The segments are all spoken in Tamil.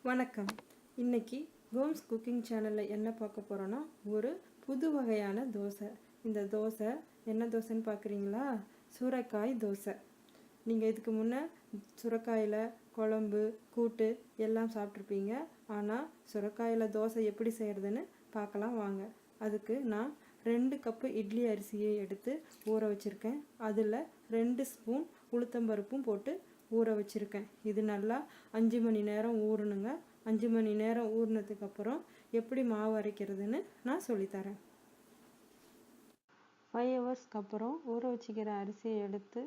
வணக்கம். இன்னைக்கு கோம்ஸ் குக்கிங் சேனலில் என்ன பார்க்க போகிறோன்னா, ஒரு புது வகையான தோசை. இந்த தோசை என்ன தோசைன்னு பார்க்குறீங்களா? சூறைக்காய் தோசை. நீங்கள் இதுக்கு முன்னே சுரைக்காயில் குழம்பு, கூட்டு எல்லாம் சாப்பிட்ருப்பீங்க. ஆனால் சுரைக்காயில் தோசை எப்படி செய்கிறதுன்னு பார்க்கலாம் வாங்க. அதுக்கு நான் 2 கப்பு இட்லி அரிசியை எடுத்து ஊற வச்சுருக்கேன். அதில் 2 ஸ்பூன் உளுத்தம்பருப்பும் போட்டு ஊற வச்சுருக்கேன். இது நல்லா 5 மணி நேரம் ஊறணுங்க. 5 மணி நேரம் ஊறினதுக்கப்புறம் எப்படி மாவு அரைக்கிறதுன்னு நான் சொல்லித்தரேன். 5 ஹவர்ஸ்க்கு அப்புறம் ஊற வச்சுக்கிற அரிசியை எடுத்து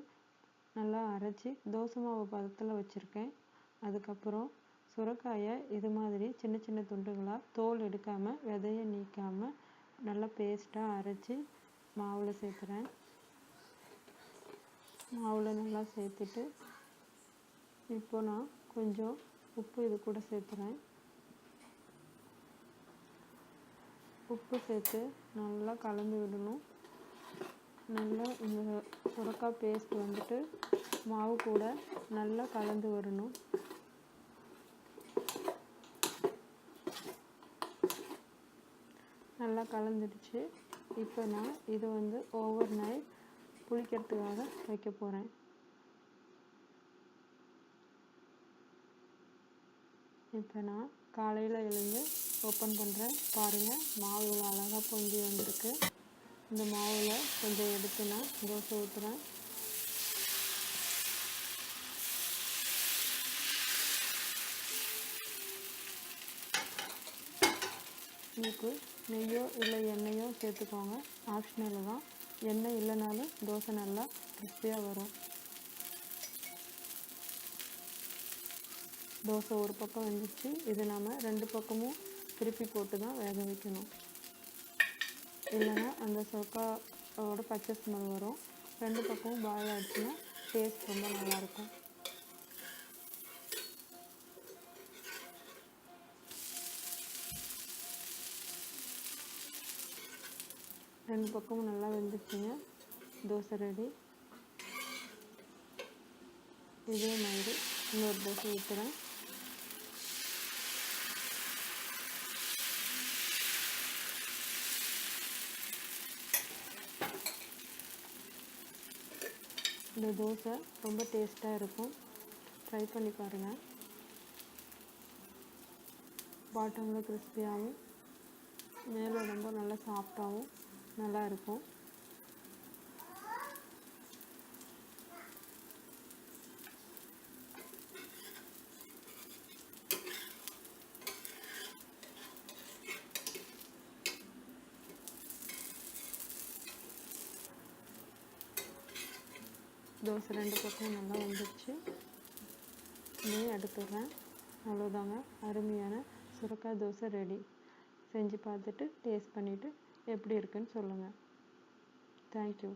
நல்லா அரைச்சி தோசை மாவு பதத்தில் வச்சுருக்கேன். அதுக்கப்புறம் சுரைக்காயை இது மாதிரி சின்ன சின்ன துண்டுகளாக தோல் எடுக்காமல் விதையை நீக்காமல் நல்லா பேஸ்ட்டாக அரைச்சி மாவில் சேர்த்துறேன். மாவில் நல்லா சேர்த்துட்டு இப்போ நான் கொஞ்சம் உப்பு இது கூட சேர்த்துறேன். உப்பு சேர்த்து நல்லா கலந்து விடணும். நல்லா இந்த சுரைக்காய் பேஸ்ட் வந்துட்டு மாவு கூட நல்லா கலந்து வரணும். நல்லா கலந்துடுச்சு. இப்போ நான் இது ஓவர் நைட் புளிக்கிறதுக்காக வைக்க போகிறேன். இப்போ நான் காலையில் எழுந்து ஓப்பன் பண்ணுறேன். பாருங்கள், மாவு இவ்வளோ அழகாக பொங்கி வந்திருக்கு. இந்த மாவில் கொஞ்சம் எடுத்து நான் தோசை ஊற்றுறேன். உங்களுக்கு நெய்யோ இல்லை எண்ணெயோ சேர்த்துக்கோங்க, ஆப்ஷனல் தான். எண்ணெய் இல்லைனாலும் தோசை நல்லா கிறிஸ்பியாக வரும். தோசை ஒரு பக்கம் வெந்துச்சு. இது நாம் 2 பக்கமும் திருப்பி போட்டு தான் வேக வைக்கணும். இல்லைன்னா அந்த சுரைக்காயோட பச்சை ஸ்மெல் வரும். 2 பக்கமும் பாயில் ஆகிடுச்சுன்னா டேஸ்ட் ரொம்ப நல்லாயிருக்கும். ரெண்டு பக்கமும் நல்லா வெந்துச்சுங்க. தோசை ரெடி. இதே மாதிரி இன்னொரு தோசை ஊற்றுறேன். இந்த தோசை ரொம்ப டேஸ்ட்டாக இருக்கும். ட்ரை பண்ணி பாருங்கள். பாட்டமில் கிறிஸ்பியாகவும் மேலே ரொம்ப நல்லா சாஃப்டாகவும் நல்லா இருக்கும். தோசை 2 பக்கமும் நல்லா வந்துடுச்சு. இதையும் எடுத்துடுறேன். அவ்வளோதாங்க, அருமையான சுரைக்காய் தோசை ரெடி. செஞ்சு பார்த்துட்டு டேஸ்ட் பண்ணிவிட்டு எப்படி இருக்குன்னு சொல்லுங்கள். தேங்க்யூ.